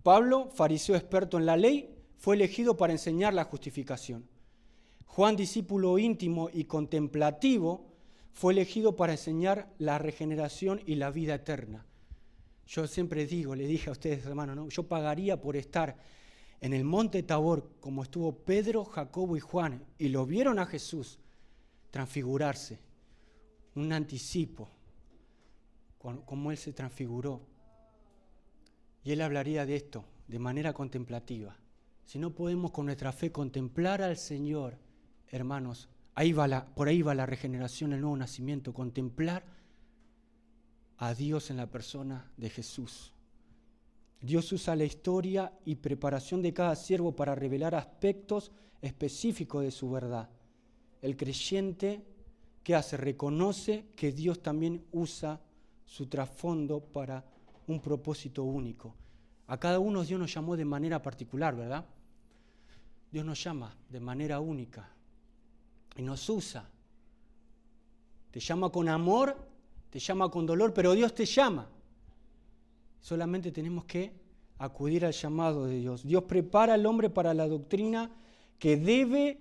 Pablo, fariseo experto en la ley, fue elegido para enseñar la justificación. Juan, discípulo íntimo y contemplativo, fue elegido para enseñar la regeneración y la vida eterna. Yo siempre digo, le dije a ustedes, hermanos, ¿no? Yo pagaría por estar en el monte Tabor como estuvo Pedro, Jacobo y Juan, y lo vieron a Jesús transfigurarse, un anticipo, como Él se transfiguró. Y Él hablaría de esto de manera contemplativa. Si no podemos con nuestra fe contemplar al Señor, hermanos, por ahí va la regeneración, el nuevo nacimiento, contemplar a Dios en la persona de Jesús. Dios usa la historia y preparación de cada siervo para revelar aspectos específicos de su verdad. El creyente, ¿qué hace? Reconoce que Dios también usa su trasfondo para un propósito único. A cada uno Dios nos llamó de manera particular, ¿verdad? Dios nos llama de manera única y nos usa. Te llama con amor, te llama con dolor, pero Dios te llama. Solamente tenemos que acudir al llamado de Dios. Dios prepara al hombre para la doctrina que debe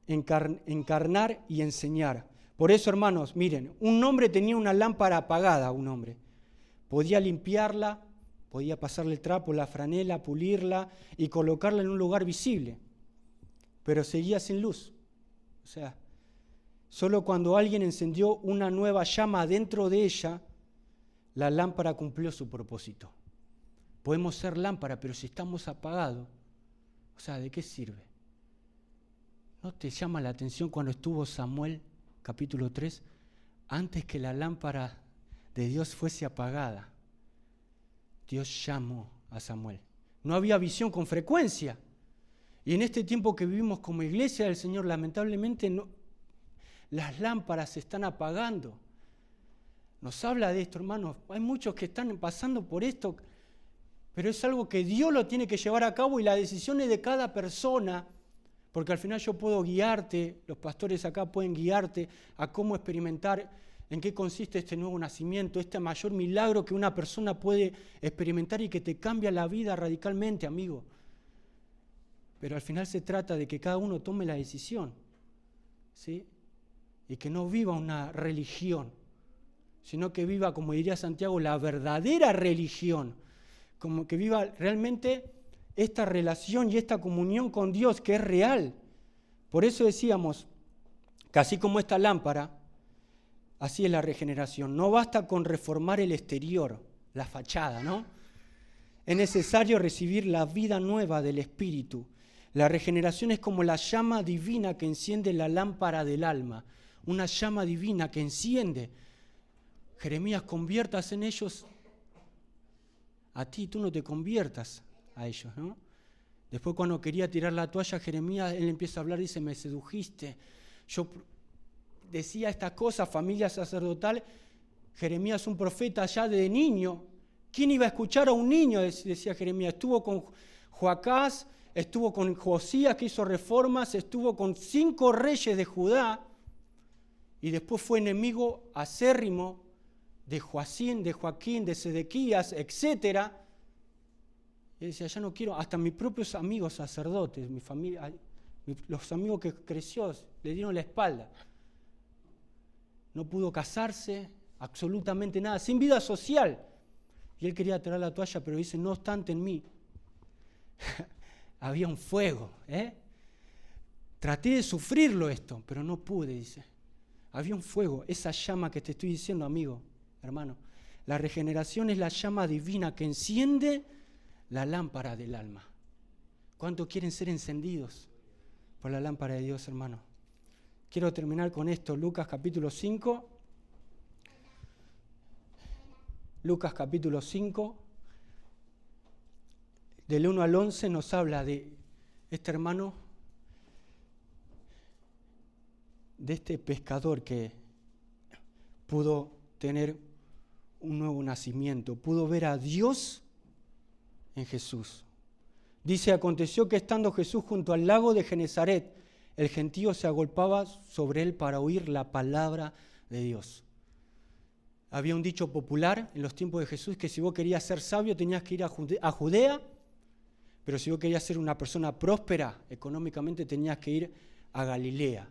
encarnar y enseñar. Por eso, hermanos, miren, un hombre tenía una lámpara apagada, un hombre. Podía limpiarla, podía pasarle el trapo, la franela, pulirla y colocarla en un lugar visible, pero seguía sin luz. O sea, solo cuando alguien encendió una nueva llama dentro de ella, la lámpara cumplió su propósito. Podemos ser lámpara, pero si estamos apagados, o sea, ¿de qué sirve? ¿No te llama la atención cuando estuvo Samuel, capítulo 3, antes que la lámpara de Dios fuese apagada? Dios llamó a Samuel. No había visión con frecuencia. Y en este tiempo que vivimos como iglesia del Señor, lamentablemente las lámparas se están apagando. Nos habla de esto, hermanos. Hay muchos que están pasando por esto, pero es algo que Dios lo tiene que llevar a cabo y la decisión es de cada persona, porque al final yo puedo guiarte, los pastores acá pueden guiarte a cómo experimentar en qué consiste este nuevo nacimiento, este mayor milagro que una persona puede experimentar y que te cambia la vida radicalmente, amigo. Pero al final se trata de que cada uno tome la decisión, ¿sí? Y que no viva una religión, sino que viva, como diría Santiago, la verdadera religión, como que viva realmente esta relación y esta comunión con Dios que es real. Por eso decíamos que así como esta lámpara, así es la regeneración. No basta con reformar el exterior, la fachada, ¿no? Es necesario recibir la vida nueva del Espíritu. La regeneración es como la llama divina que enciende la lámpara del alma. Una llama divina que enciende. Jeremías, conviertas en ellos a ti, tú no te conviertas a ellos, ¿no? Después cuando quería tirar la toalla, Jeremías, él empieza a hablar, dice, me sedujiste. Yo decía estas cosas, familia sacerdotal, Jeremías un profeta ya de niño. ¿Quién iba a escuchar a un niño? Decía Jeremías. Estuvo con Joacás, estuvo con Josías que hizo reformas, estuvo con 5 reyes de Judá y después fue enemigo acérrimo de Joacín, de Joaquín, de Sedequías, etc. Y decía, ya no quiero, hasta mis propios amigos sacerdotes, mi familia, los amigos que creció, le dieron la espalda. No pudo casarse, absolutamente nada, sin vida social. Y él quería tirar la toalla, pero dice, no obstante en mí había un fuego. Traté de sufrirlo esto, pero no pude, dice. Había un fuego, esa llama que te estoy diciendo, amigo, hermano. La regeneración es la llama divina que enciende la lámpara del alma. ¿Cuántos quieren ser encendidos por la lámpara de Dios, hermano? Quiero terminar con esto, Lucas capítulo 5. Lucas capítulo 5, del 1 al 11 nos habla de este hermano, de este pescador que pudo tener un nuevo nacimiento, pudo ver a Dios en Jesús. Dice, aconteció que estando Jesús junto al lago de Genezaret, el gentío se agolpaba sobre él para oír la palabra de Dios. Había un dicho popular en los tiempos de Jesús que si vos querías ser sabio tenías que ir a Judea, pero si vos querías ser una persona próspera económicamente tenías que ir a Galilea.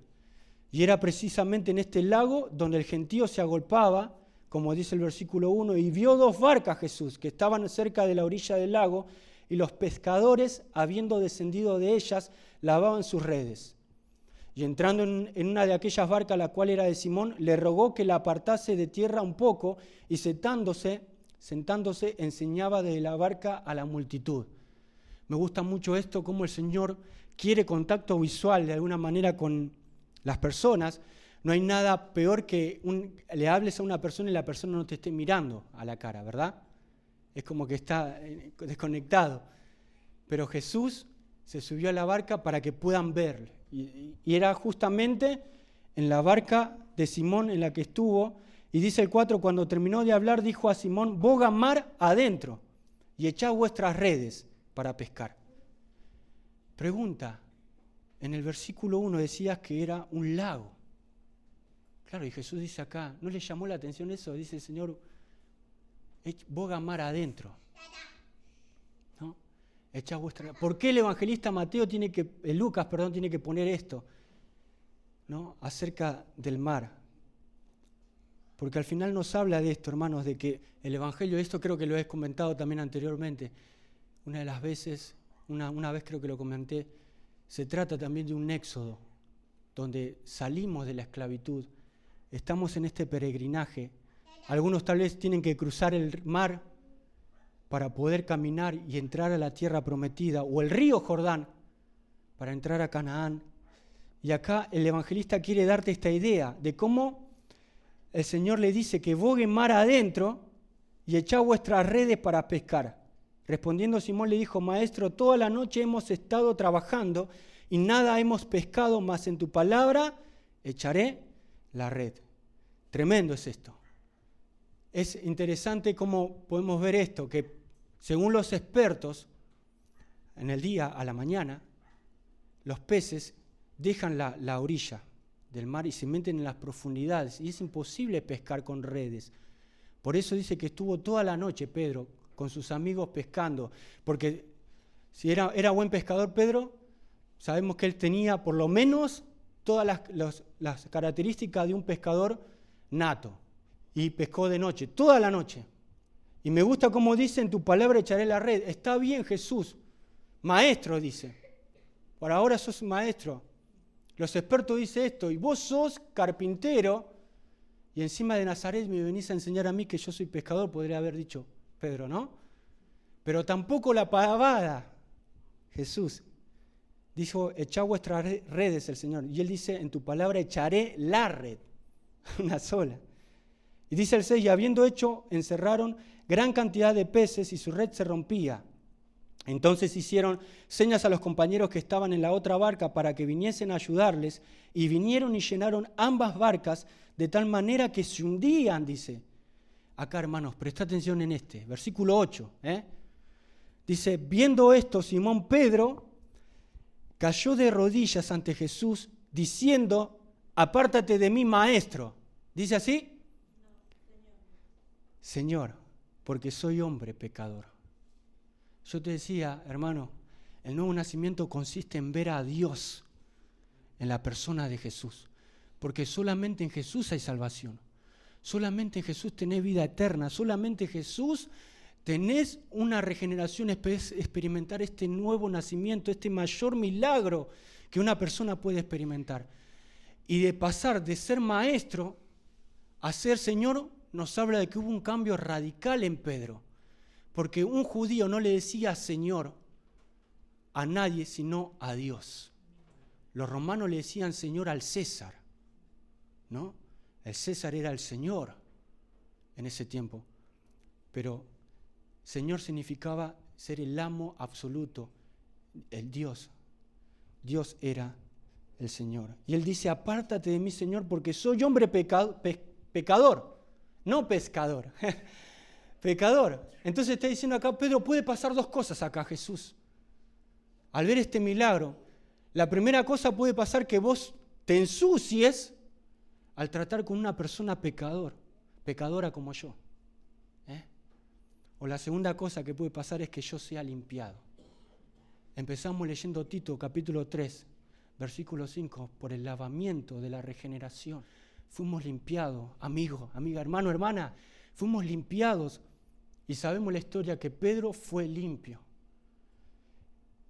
Y era precisamente en este lago donde el gentío se agolpaba, como dice el versículo 1, y vio 2 barcas Jesús que estaban cerca de la orilla del lago, y los pescadores, habiendo descendido de ellas, lavaban sus redes. Y entrando en una de aquellas barcas, la cual era de Simón, le rogó que la apartase de tierra un poco, y sentándose, enseñaba desde la barca a la multitud. Me gusta mucho esto, cómo el Señor quiere contacto visual de alguna manera con las personas. No hay nada peor que le hables a una persona y la persona no te esté mirando a la cara, ¿verdad? Es como que está desconectado. Pero Jesús se subió a la barca para que puedan verle. Y era justamente en la barca de Simón en la que estuvo. Y dice el 4, cuando terminó de hablar, dijo a Simón, boga mar adentro y echad vuestras redes para pescar. Pregunta, en el versículo 1 decías que era un lago. Claro, y Jesús dice acá, ¿no le llamó la atención eso? Dice el Señor, boga mar adentro. ¿No? Echad vuestras. ¿Por qué el evangelista Lucas tiene que poner esto? ¿No? Acerca del mar. Porque al final nos habla de esto, hermanos, de que el evangelio, esto creo que lo he comentado también anteriormente, una de las veces, una vez creo que lo comenté, se trata también de un éxodo, donde salimos de la esclavitud, estamos en este peregrinaje. Algunos tal vez tienen que cruzar el mar para poder caminar y entrar a la tierra prometida, o el río Jordán para entrar a Canaán. Y acá el evangelista quiere darte esta idea de cómo el Señor le dice que bogue mar adentro y echad vuestras redes para pescar. Respondiendo Simón le dijo, Maestro, toda la noche hemos estado trabajando y nada hemos pescado, mas en tu palabra echaré la red. Tremendo es esto. Es interesante cómo podemos ver esto, que según los expertos, en el día, a la mañana, los peces dejan la orilla del mar y se meten en las profundidades y es imposible pescar con redes. Por eso dice que estuvo toda la noche Pedro con sus amigos pescando, porque si era buen pescador Pedro, sabemos que él tenía por lo menos todas las características de un pescador nato, y pescó de noche, toda la noche. Y me gusta cómo dice, en tu palabra echaré la red. Está bien, Jesús, maestro, dice, por ahora sos maestro. Los expertos dicen esto, y vos sos carpintero, y encima de Nazaret me venís a enseñar a mí que yo soy pescador, podría haber dicho Pedro, ¿no? Pero tampoco la pavada, Jesús. Dijo, echad vuestras redes, el Señor. Y él dice, en tu palabra echaré la red, una sola. Y dice el 6, y habiendo hecho, encerraron gran cantidad de peces y su red se rompía. Entonces hicieron señas a los compañeros que estaban en la otra barca para que viniesen a ayudarles, y vinieron y llenaron ambas barcas de tal manera que se hundían, dice. Acá, hermanos, presta atención en este, versículo 8. Dice, viendo esto, Simón Pedro cayó de rodillas ante Jesús, diciendo, apártate de mí, maestro. ¿Dice así? Señor, porque soy hombre pecador. Yo te decía, hermano, el nuevo nacimiento consiste en ver a Dios en la persona de Jesús, porque solamente en Jesús hay salvación, solamente en Jesús tenés vida eterna, solamente en Jesús tenés una regeneración, experimentar este nuevo nacimiento, este mayor milagro que una persona puede experimentar. Y de pasar de ser maestro a ser Señor, nos habla de que hubo un cambio radical en Pedro. Porque un judío no le decía Señor a nadie, sino a Dios. Los romanos le decían Señor al César, ¿no? El César era el Señor en ese tiempo. Pero Señor significaba ser el amo absoluto, el Dios. Dios era el Señor. Y él dice, apártate de mí, Señor, porque soy hombre pecador, no pescador. Pecador. Entonces está diciendo acá, Pedro, puede pasar dos cosas acá, Jesús. Al ver este milagro, la primera cosa puede pasar que vos te ensucies al tratar con una persona pecadora como yo. O la segunda cosa que puede pasar es que yo sea limpiado. Empezamos leyendo Tito, capítulo 3, versículo 5, por el lavamiento de la regeneración. Fuimos limpiados, amigo, amiga, hermano, hermana, fuimos limpiados. Y sabemos la historia que Pedro fue limpio.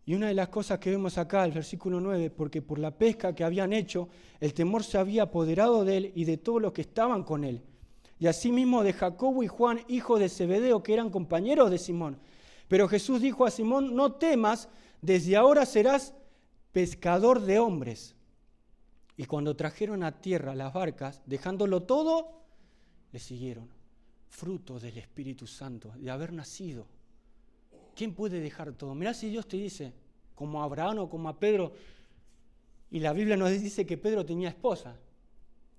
Y una de las cosas que vemos acá, el versículo 9, porque por la pesca que habían hecho, el temor se había apoderado de él y de todos los que estaban con él. Y asimismo de Jacobo y Juan, hijos de Zebedeo, que eran compañeros de Simón. Pero Jesús dijo a Simón, no temas, desde ahora serás pescador de hombres. Y cuando trajeron a tierra las barcas, dejándolo todo, le siguieron. Fruto del Espíritu Santo, de haber nacido. ¿Quién puede dejar todo? Mirá si Dios te dice, como a Abraham o como a Pedro, y la Biblia nos dice que Pedro tenía esposa.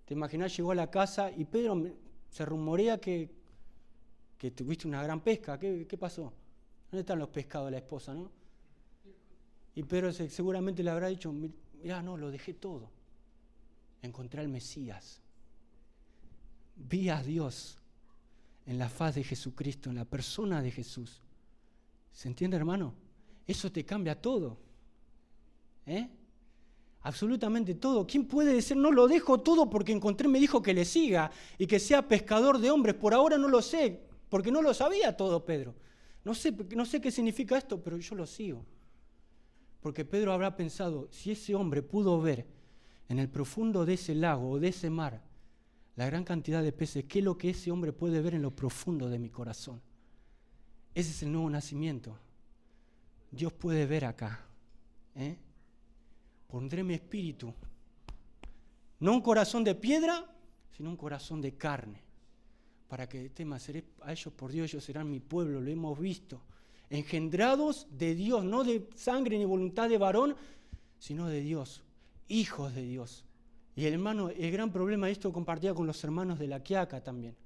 ¿Te imaginás? Llegó a la casa y Pedro se rumorea que tuviste una gran pesca. ¿Qué pasó? ¿Dónde están los pescados de la esposa, no? Y Pedro seguramente le habrá dicho, mirá, no, lo dejé todo. Encontré al Mesías. Vi a Dios en la faz de Jesucristo, en la persona de Jesús. ¿Se entiende, hermano? Eso te cambia todo. Absolutamente todo. ¿Quién puede decir, no lo dejo todo porque encontré, me dijo que le siga y que sea pescador de hombres? Por ahora no lo sé, porque no lo sabía todo Pedro. No sé qué significa esto, pero yo lo sigo. Porque Pedro habrá pensado, si ese hombre pudo ver en el profundo de ese lago o de ese mar la gran cantidad de peces, ¿qué es lo que ese hombre puede ver en lo profundo de mi corazón? Ese es el nuevo nacimiento. Dios puede ver acá. Pondré mi espíritu. No un corazón de piedra, sino un corazón de carne. Para que temas, seré a ellos por Dios, ellos serán mi pueblo, lo hemos visto. Engendrados de Dios, no de sangre ni voluntad de varón, sino de Dios, hijos de Dios. Y el gran problema, esto compartía con los hermanos de la Quiaca también.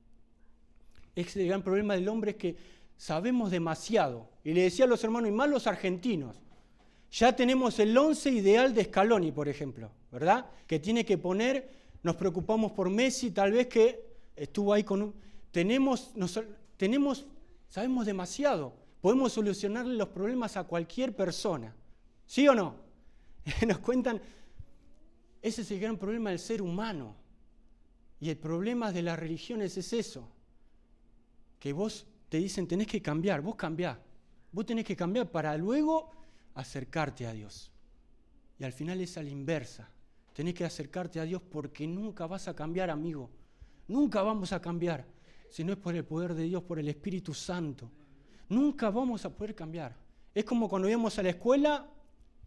El gran problema del hombre es que sabemos demasiado. Y le decía a los hermanos, y más los argentinos, ya tenemos el 11 ideal de Scaloni, por ejemplo, ¿verdad? Que tiene que poner, nos preocupamos por Messi, tal vez que estuvo ahí con sabemos demasiado. Podemos solucionarle los problemas a cualquier persona. ¿Sí o no? Nos cuentan, ese es el gran problema del ser humano. Y el problema de las religiones es eso. Que vos te dicen, tenés que cambiar, vos cambiá. Vos tenés que cambiar para luego acercarte a Dios. Y al final es a la inversa. Tenés que acercarte a Dios porque nunca vas a cambiar, amigo. Nunca vamos a cambiar. Si no es por el poder de Dios, por el Espíritu Santo. Nunca vamos a poder cambiar. Es como cuando íbamos a la escuela,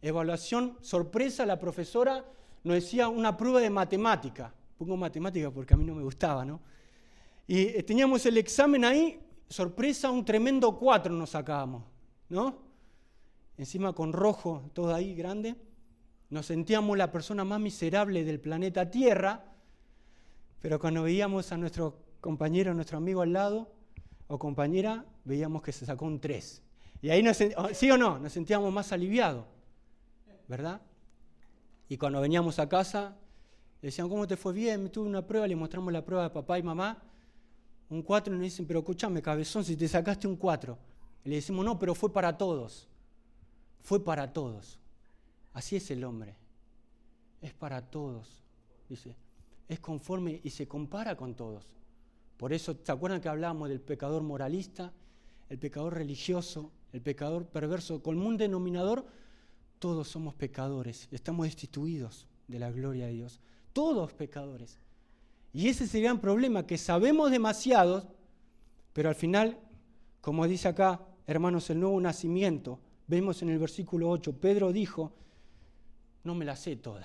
evaluación sorpresa, la profesora nos decía una prueba de matemática. Pongo matemática porque a mí no me gustaba, ¿no? Y teníamos el examen ahí, sorpresa, un tremendo 4 nos sacábamos, ¿no? Encima con rojo, todo ahí grande. Nos sentíamos la persona más miserable del planeta Tierra, pero cuando veíamos a nuestro compañero, a nuestro amigo al lado, o compañera, veíamos que se sacó un 3. Y ahí, ¿sí o no? Nos sentíamos más aliviados, ¿verdad? Y cuando veníamos a casa, le decían, ¿cómo te fue? Bien, tuve una prueba, le mostramos la prueba de papá y mamá, un 4, y nos dicen, pero escúchame, cabezón, si te sacaste un 4. Y le decimos, no, pero fue para todos. Fue para todos. Así es el hombre. Es para todos. Dice, es conforme y se compara con todos. Por eso, ¿se acuerdan que hablábamos del pecador moralista, el pecador religioso, el pecador perverso? Con un denominador, todos somos pecadores. Estamos destituidos de la gloria de Dios. Todos pecadores. Y ese es el gran problema, que sabemos demasiado, pero al final, como dice acá, hermanos, el nuevo nacimiento, vemos en el versículo 8, Pedro dijo, no me la sé toda.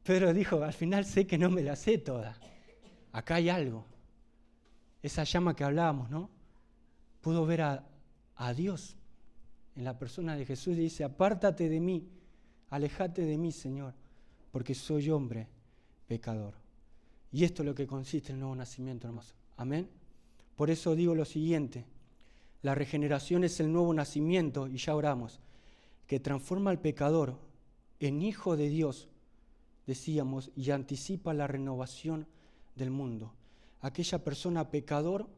Pedro dijo, al final sé que no me la sé toda. Acá hay algo. Esa llama que hablábamos, ¿no? Pudo ver a Dios en la persona de Jesús y dice, apártate de mí, alejate de mí, Señor, porque soy hombre pecador. Y esto es lo que consiste en el nuevo nacimiento, hermoso. Amén. Por eso digo lo siguiente, la regeneración es el nuevo nacimiento, y ya oramos, que transforma al pecador en hijo de Dios, decíamos, y anticipa la renovación del mundo. Aquella persona pecador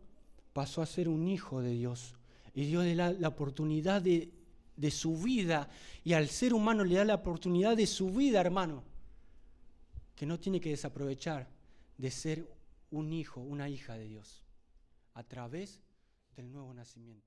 pasó a ser un hijo de Dios, y Dios le da la oportunidad de su vida, y al ser humano le da la oportunidad de su vida, hermano, que no tiene que desaprovechar de ser un hijo, una hija de Dios, a través del nuevo nacimiento.